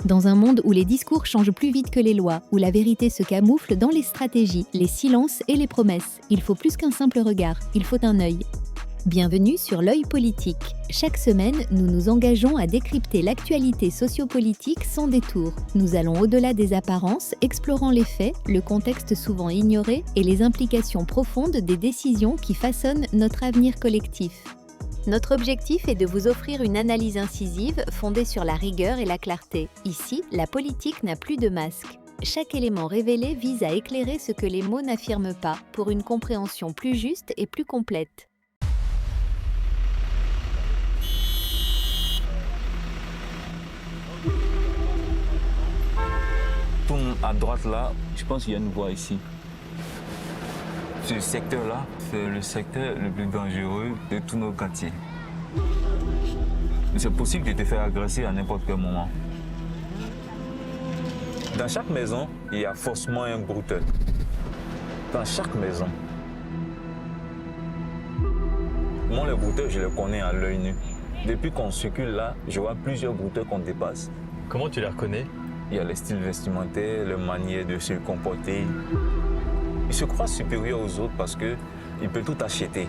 Dans un monde où les discours changent plus vite que les lois, où la vérité se camoufle dans les stratégies, les silences et les promesses, il faut plus qu'un simple regard, il faut un œil. Bienvenue sur l'œil politique. Chaque semaine, nous nous engageons à décrypter l'actualité sociopolitique sans détour. Nous allons au-delà des apparences, explorant les faits, le contexte souvent ignoré et les implications profondes des décisions qui façonnent notre avenir collectif. Notre objectif est de vous offrir une analyse incisive fondée sur la rigueur et la clarté. Ici, la politique n'a plus de masque. Chaque élément révélé vise à éclairer ce que les mots n'affirment pas, pour une compréhension plus juste et plus complète. Tourne à droite là, je pense qu'il y a une voie ici. Ce secteur-là, c'est le secteur le plus dangereux de tous nos quartiers. C'est possible de te faire agresser à n'importe quel moment. Dans chaque maison, il y a forcément un brouteur. Dans chaque maison. Moi, les brouteurs, je les connais à l'œil nu. Depuis qu'on circule là, je vois plusieurs brouteurs qu'on dépasse. Comment tu les reconnais? Il y a les styles vestimentaires, les manières de se comporter. Ils se croient supérieurs aux autres parce qu'ils peuvent tout acheter.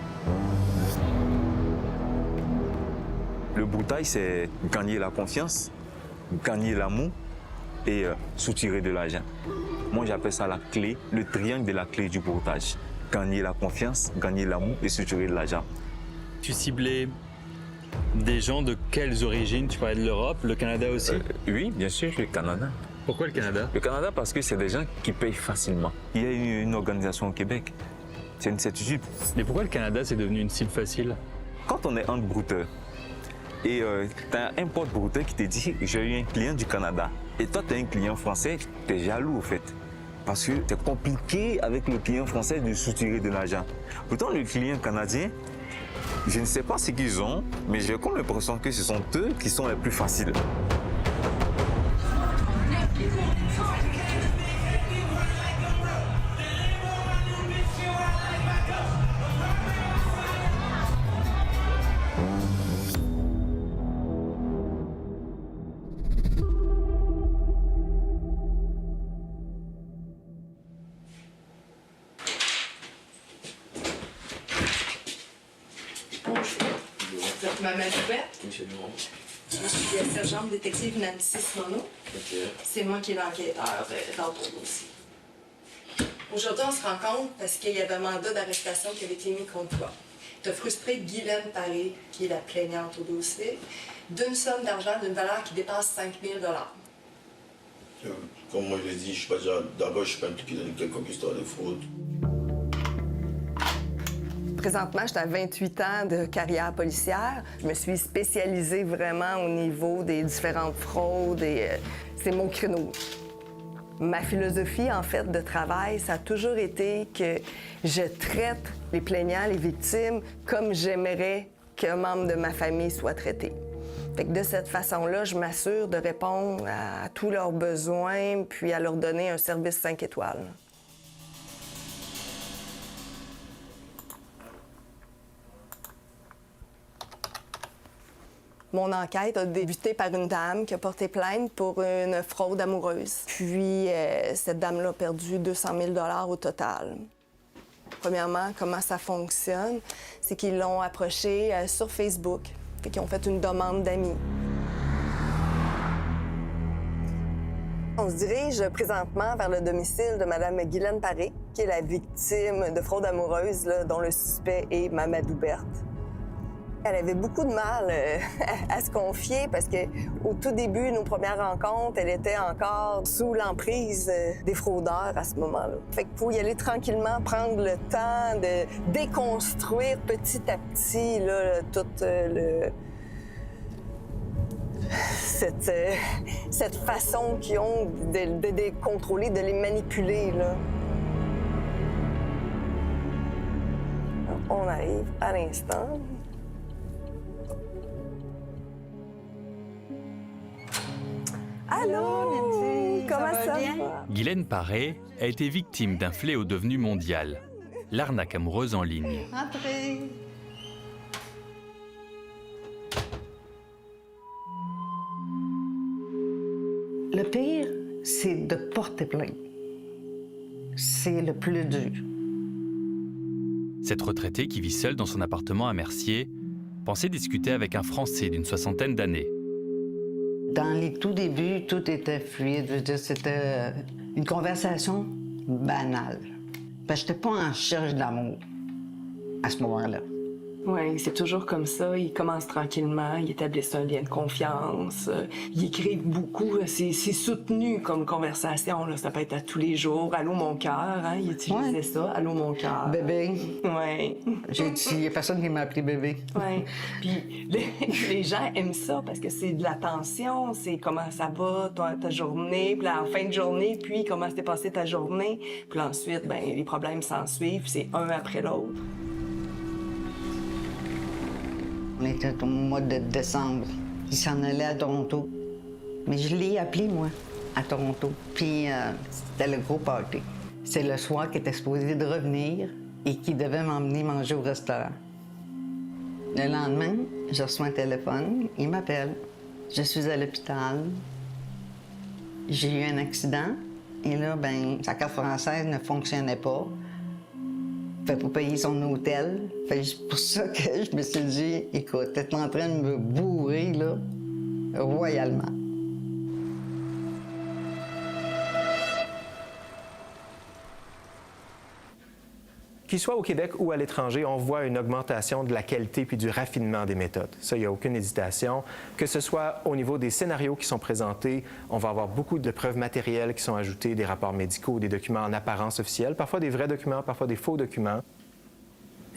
Le broutage, c'est gagner la confiance, gagner l'amour et soutirer de l'argent. Moi, j'appelle ça la clé, le triangle de la clé du broutage. Gagner la confiance, gagner l'amour et soutirer de l'argent. Tu ciblais des gens de quelles origines? Tu parlais de l'Europe, le Canada aussi? Oui, bien sûr, le Canada. Pourquoi le Canada? Le Canada parce que c'est des gens qui payent facilement. Il y a une organisation au Québec. C'est une certitude. Mais pourquoi le Canada, c'est devenu une cible facile? Quand on est entre brouteurs et tu as un pote brouteur qui te dit « j'ai eu un client du Canada » et toi tu as un client français, tu es jaloux au fait. Parce que c'est compliqué avec le client français de soutirer de l'argent. Pourtant le client canadien, je ne sais pas ce qu'ils ont, mais j'ai comme l'impression que ce sont eux qui sont les plus faciles. Vous êtes Maman Joubert? Michel Duron. Moi, je suis la sergente détective Nancy Simoneau. Ok. C'est moi qui ai l'enquêteur dans ton dossier. Aujourd'hui, on se rencontre parce qu'il y avait un mandat d'arrestation qui avait été mis contre toi. Tu as frustré Guylaine Paré, qui est la plaignante au dossier, d'une somme d'argent d'une valeur qui dépasse 5 000 $. Comme moi je l'ai dit, je suis pas déjà. D'abord, je suis pas impliqué dans quelconque histoire de fraude. Présentement, j'étais à 28 ans de carrière policière. Je me suis spécialisée vraiment au niveau des différentes fraudes et c'est mon créneau. Ma philosophie, en fait, de travail, ça a toujours été que je traite les plaignants, les victimes, comme j'aimerais qu'un membre de ma famille soit traité. Fait que de cette façon-là, je m'assure de répondre à tous leurs besoins puis à leur donner un service 5 étoiles. Mon enquête a débuté par une dame qui a porté plainte pour une fraude amoureuse. Puis, cette dame-là a perdu 200 000 $ au total. Premièrement, comment ça fonctionne, c'est qu'ils l'ont approché sur Facebook. Fait qu'ils ont fait une demande d'amis. On se dirige présentement vers le domicile de Mme Guylaine Paré, qui est la victime de fraude amoureuse là, dont le suspect est Mamadou Berthe. Elle avait beaucoup de mal à se confier parce qu'au tout début, nos premières rencontres, elle était encore sous l'emprise des fraudeurs à ce moment-là. Fait que pour y aller tranquillement, prendre le temps de déconstruire petit à petit là, toute cette façon qu'ils ont de les contrôler, de les manipuler. Là. On arrive à l'instant. Allô, Nancy, comment ça va? Guylaine Paré a été victime d'un fléau devenu mondial, l'arnaque amoureuse en ligne. Entrez. Le pire, c'est de porter plainte. C'est le plus dur. Cette retraitée qui vit seule dans son appartement à Mercier pensait discuter avec un Français d'une 60aine d'années. Dans les tout débuts, tout était fluide. Je veux dire, c'était une conversation banale. Parce que je n'étais pas en recherche d'amour à ce moment-là. Oui, c'est toujours comme ça. Ils commencent tranquillement, ils établissent un lien de confiance. Ils écrivent beaucoup. C'est soutenu comme conversation. Là. Ça peut être à tous les jours. Allô, mon cœur. Hein? Ils utilisaient ça. Allô, mon cœur. Bébé. Oui. J'ai dit, il n'y a personne qui m'a appelé bébé. Oui. Puis les gens aiment ça parce que c'est de l'attention. C'est comment ça va, ta journée. Puis en fin de journée, puis comment s'est passée ta journée. Puis ensuite, ben les problèmes s'en suivent. C'est un après l'autre. On était au mois de décembre. Il s'en allait à Toronto. Mais je l'ai appelé, moi, à Toronto. Puis c'était le gros party. C'est le soir qu'il était supposé de revenir et qu'il devait m'emmener manger au restaurant. Le lendemain, je reçois un téléphone. Il m'appelle. Je suis à l'hôpital. J'ai eu un accident. Et là, ben, sa carte française ne fonctionnait pas. Fait pour payer son hôtel. Fait c'est pour ça que je me suis dit, écoute, t'es en train de me bourrer, là, royalement. Qu'il soit au Québec ou à l'étranger, on voit une augmentation de la qualité puis du raffinement des méthodes. Ça, il n'y a aucune hésitation. Que ce soit au niveau des scénarios qui sont présentés, on va avoir beaucoup de preuves matérielles qui sont ajoutées, des rapports médicaux, des documents en apparence officielle, parfois des vrais documents, parfois des faux documents.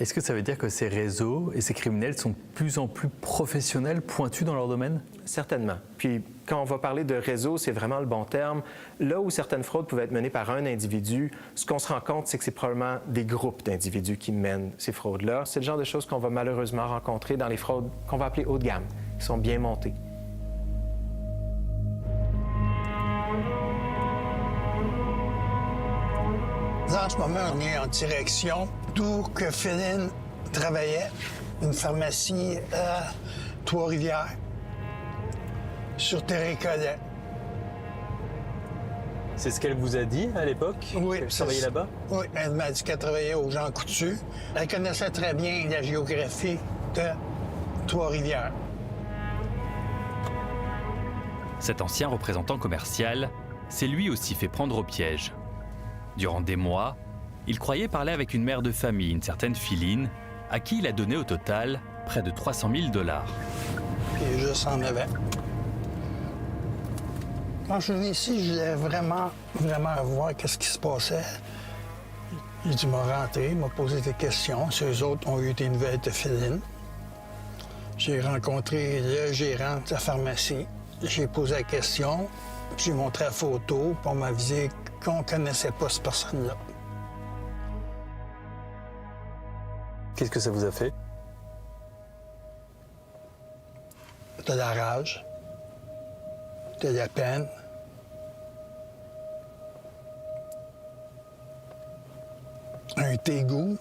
Est-ce que ça veut dire que ces réseaux et ces criminels sont de plus en plus professionnels, pointus dans leur domaine? Certainement. Puis, quand on va parler de réseau, c'est vraiment le bon terme. Là où certaines fraudes pouvaient être menées par un individu, ce qu'on se rend compte, c'est que c'est probablement des groupes d'individus qui mènent ces fraudes-là. C'est le genre de choses qu'on va malheureusement rencontrer dans les fraudes qu'on va appeler haut de gamme, qui sont bien montées. En ce moment, on est en direction d'où que Féline travaillait, une pharmacie à Trois-Rivières, sur Terre-et-Collet. C'est ce qu'elle vous a dit à l'époque? Oui. Elle travaillait là-bas? Oui, elle m'a dit qu'elle travaillait aux Jean Coutu. Elle connaissait très bien la géographie de Trois-Rivières. Cet ancien représentant commercial s'est lui aussi fait prendre au piège. Durant des mois, il croyait parler avec une mère de famille, une certaine Philine, à qui il a donné au total près de 300 000 $. Puis juste en avait. Quand je suis venu ici, je voulais vraiment voir qu'est-ce qui se passait. Il dit, m'a rentré, il m'a posé des questions. Si eux autres ont eu des nouvelles de Féline. J'ai rencontré le gérant de la pharmacie. J'ai posé la question, j'ai montré la photo, puis on m'a avisé qu'on ne connaissait pas cette personne-là. Qu'est-ce que ça vous a fait? De la rage, de la peine. Un dégoût.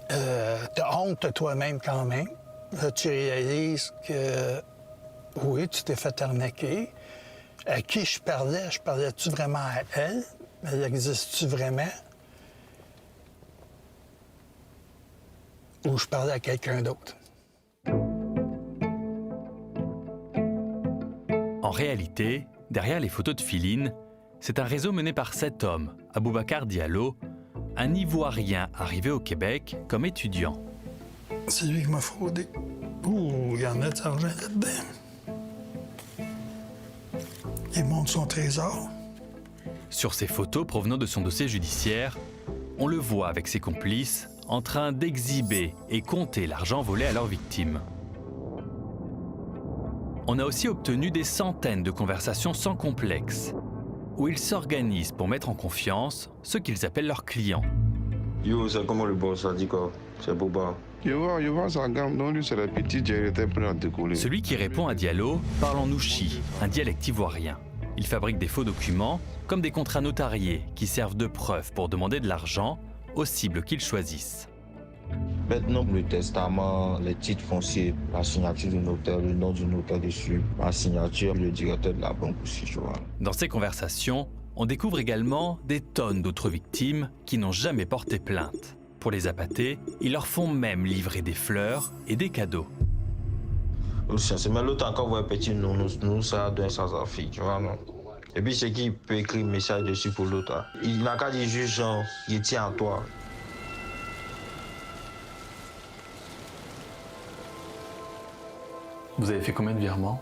T'as honte de toi-même quand même. Là, tu réalises que, oui, tu t'es fait arnaquer. À qui je parlais-tu vraiment à elle? Elle existe-tu vraiment? Ou je parlais à quelqu'un d'autre? En réalité, derrière les photos de Philine, c'est un réseau mené par cet homme, Aboubacar Diallo, un Ivoirien arrivé au Québec comme étudiant. C'est lui qui m'a fraudé. Ouh, il y en a de l'argent là-dedans. Il montre son trésor. Sur ces photos provenant de son dossier judiciaire, on le voit avec ses complices en train d'exhiber et compter l'argent volé à leurs victimes. On a aussi obtenu des centaines de conversations sans complexe, où ils s'organisent pour mettre en confiance ceux qu'ils appellent leurs clients. Yo, c'est comment le boss a dit quoi? C'est Boba. Celui qui répond à Diallo parle en ouchi, un dialecte ivoirien. Il fabrique des faux documents, comme des contrats notariés, qui servent de preuve pour demander de l'argent aux cibles qu'ils choisissent. Maintenant, le testament, les titres fonciers, la signature du notaire, le nom du notaire dessus, la signature, le directeur de la banque aussi, tu vois. Dans ces conversations, on découvre également des tonnes d'autres victimes qui n'ont jamais porté plainte. Pour les appâter, ils leur font même livrer des fleurs et des cadeaux. Mais l'autre encore voit un petit nous ça donne sans affaire, tu vois, non? Et puis c'est qui peut écrire un message dessus pour l'autre. Il n'a qu'à dire juste genre, il tient à toi. Vous avez fait combien de virements?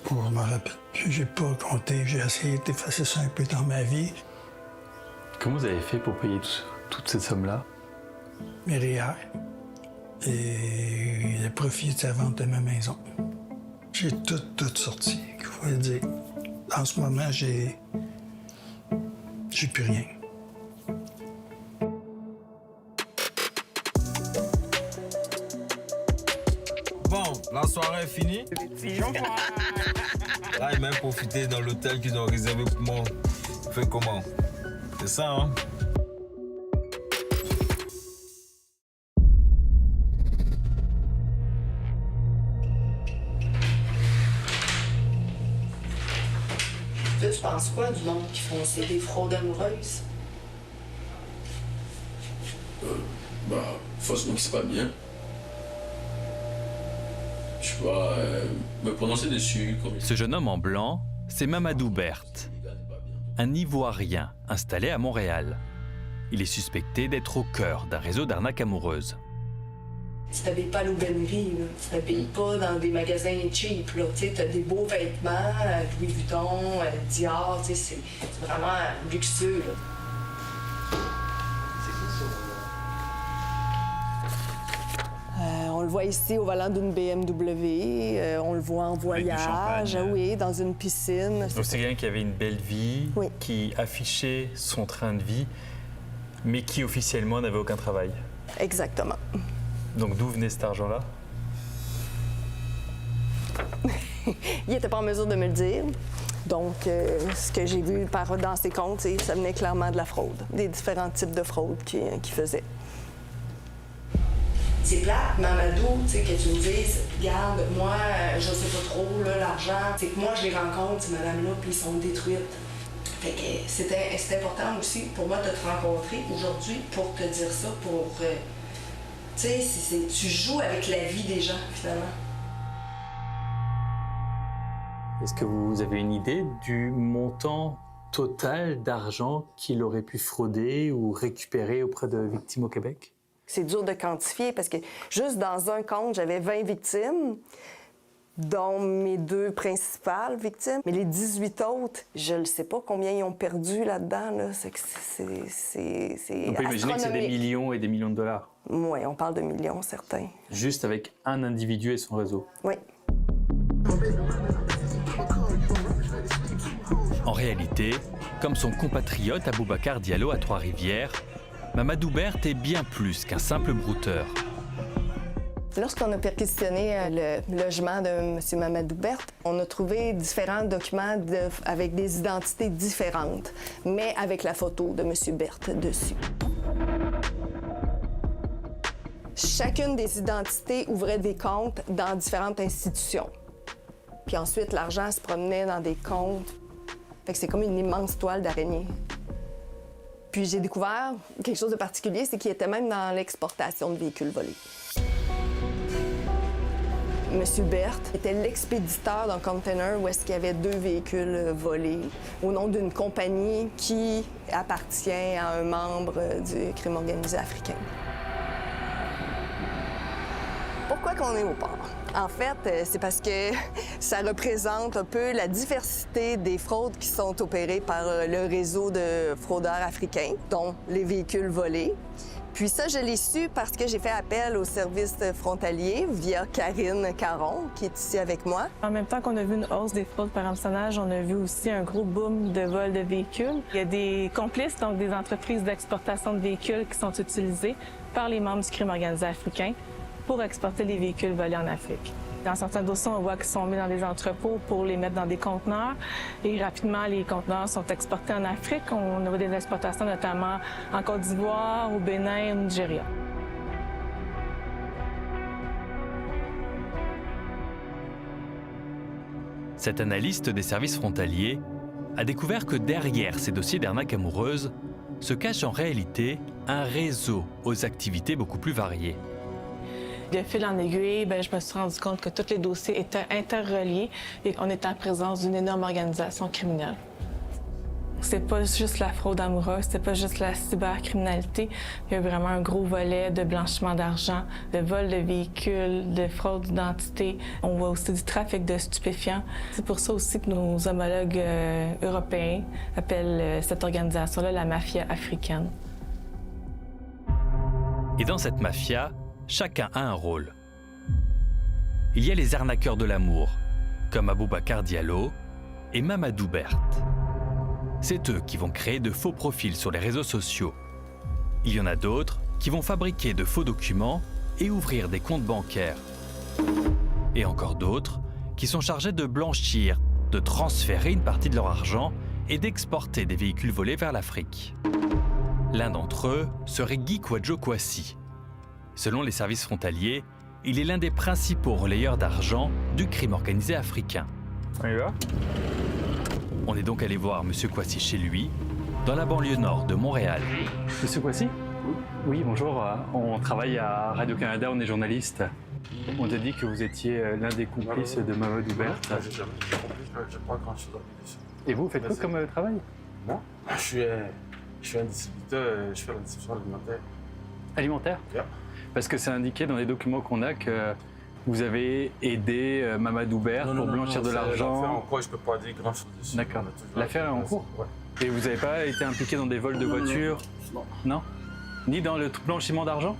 Je me rappelle plus, j'ai pas compté. J'ai essayé d'effacer ça un peu dans ma vie. Comment vous avez fait pour payer toutes ces sommes-là? Mes REER et le profit de la vente de ma maison. J'ai tout sorti, il faut le dire. En ce moment, j'ai plus rien. Bon, la soirée est finie. Là, il m'a profité dans l'hôtel qu'ils ont réservé pour moi. Fait comment? C'est ça, hein? Toi, tu penses quoi du monde qui font des fraudes amoureuses? Forcément que c'est pas bien. Je dois me prononcer dessus. Ce jeune homme en blanc, c'est Mamadou Berthe, un Ivoirien installé à Montréal. Il est suspecté d'être au cœur d'un réseau d'arnaques amoureuses. Tu t'habilles pas à l'aubainerie, là. Tu t'habilles pas dans des magasins cheap, là. Tu sais, t'as des beaux vêtements, Louis Vuitton, Dior, tu sais, c'est vraiment luxueux, là. On le voit ici au volant d'une BMW, on le voit en voyage, oui, dans une piscine. Donc c'est quelqu'un qui avait une belle vie, oui, qui affichait son train de vie, mais qui officiellement n'avait aucun travail. Exactement. Donc d'où venait cet argent-là? Il n'était pas en mesure de me le dire. Donc, ce que j'ai vu dans ses comptes, ça venait clairement de la fraude, des différents types de fraude qu'il faisait. C'est plate, Mamadou, tu sais, que tu me dises, regarde, moi, je sais pas trop, là, l'argent, c'est que moi, je les rencontre, ces madames-là, puis ils sont détruites. Fait que c'est important aussi pour moi de te rencontrer aujourd'hui pour te dire ça, pour... tu sais, tu joues avec la vie des gens, finalement. Est-ce que vous avez une idée du montant total d'argent qu'il aurait pu frauder ou récupérer auprès de victimes au Québec? C'est dur de quantifier parce que juste dans un compte, j'avais 20 victimes, dont mes 2 principales victimes. Mais les 18 autres, je ne sais pas combien ils ont perdu là-dedans. Là. C'est on peut imaginer que c'est des millions et des millions de dollars. Oui, on parle de millions, certains. Juste avec un individu et son réseau? Oui. En réalité, comme son compatriote Aboubacar Diallo à Trois-Rivières, Mamadou Berthe est bien plus qu'un simple brouteur. Lorsqu'on a perquisitionné le logement de M. Mamadou Berthe, on a trouvé différents documents avec des identités différentes, mais avec la photo de M. Berthe dessus. Chacune des identités ouvrait des comptes dans différentes institutions. Puis ensuite, l'argent se promenait dans des comptes. Fait que c'est comme une immense toile d'araignée. Puis j'ai découvert quelque chose de particulier, c'est qu'il était même dans l'exportation de véhicules volés. Monsieur Berthe était l'expéditeur d'un container où est-ce qu'il y avait 2 véhicules volés au nom d'une compagnie qui appartient à un membre du crime organisé africain. Pourquoi qu'on est au port? En fait, c'est parce que ça représente un peu la diversité des fraudes qui sont opérées par le réseau de fraudeurs africains, dont les véhicules volés. Puis ça, je l'ai su parce que j'ai fait appel au service frontalier via Karine Caron, qui est ici avec moi. En même temps qu'on a vu une hausse des fraudes par hameçonnage, on a vu aussi un gros boom de vol de véhicules. Il y a des complices, donc des entreprises d'exportation de véhicules qui sont utilisées par les membres du crime organisé africain pour exporter les véhicules volés en Afrique. Dans certains dossiers, on voit qu'ils sont mis dans des entrepôts pour les mettre dans des conteneurs. Et rapidement, les conteneurs sont exportés en Afrique. On a des exportations notamment en Côte d'Ivoire, au Bénin, au Nigeria. Cet analyste des services frontaliers a découvert que derrière ces dossiers d'arnaque amoureuse se cache en réalité un réseau aux activités beaucoup plus variées. De fil en aiguille, je me suis rendu compte que tous les dossiers étaient interreliés et qu'on était en présence d'une énorme organisation criminelle. C'est pas juste la fraude amoureuse, c'est pas juste la cybercriminalité. Il y a vraiment un gros volet de blanchiment d'argent, de vol de véhicules, de fraude d'identité. On voit aussi du trafic de stupéfiants. C'est pour ça aussi que nos homologues européens appellent cette organisation-là la mafia africaine. Et dans cette mafia, chacun a un rôle. Il y a les arnaqueurs de l'amour, comme Aboubacar Diallo et Mamadou Berthe. C'est eux qui vont créer de faux profils sur les réseaux sociaux. Il y en a d'autres qui vont fabriquer de faux documents et ouvrir des comptes bancaires. Et encore d'autres qui sont chargés de blanchir, de transférer une partie de leur argent et d'exporter des véhicules volés vers l'Afrique. L'un d'entre eux serait Guy Kwadjo Kwasi. Selon les services frontaliers, il est l'un des principaux relayeurs d'argent du crime organisé africain. On y va? On est donc allé voir M. Kwasi chez lui, dans la banlieue nord de Montréal. Monsieur Kwasi? Oui, bonjour. On travaille à Radio-Canada, on est journaliste. On nous a dit que vous étiez l'un des complices de Mamadou Berthe. Je n'ai pas grand-chose à dire dessus. Et vous, faites quoi comme travail? Moi, je suis un distributeur, je fais la distribution alimentaire. Alimentaire? Yeah. Parce que c'est indiqué dans les documents qu'on a que vous avez aidé Mamadou Berthe pour blanchir de l'argent. L'affaire en cours, je ne peux pas dire grand-chose dessus. D'accord. L'affaire est en cours? Ouais. Et vous n'avez pas été impliqué dans des vols de voitures? Non. Non? Ni dans le blanchiment d'argent?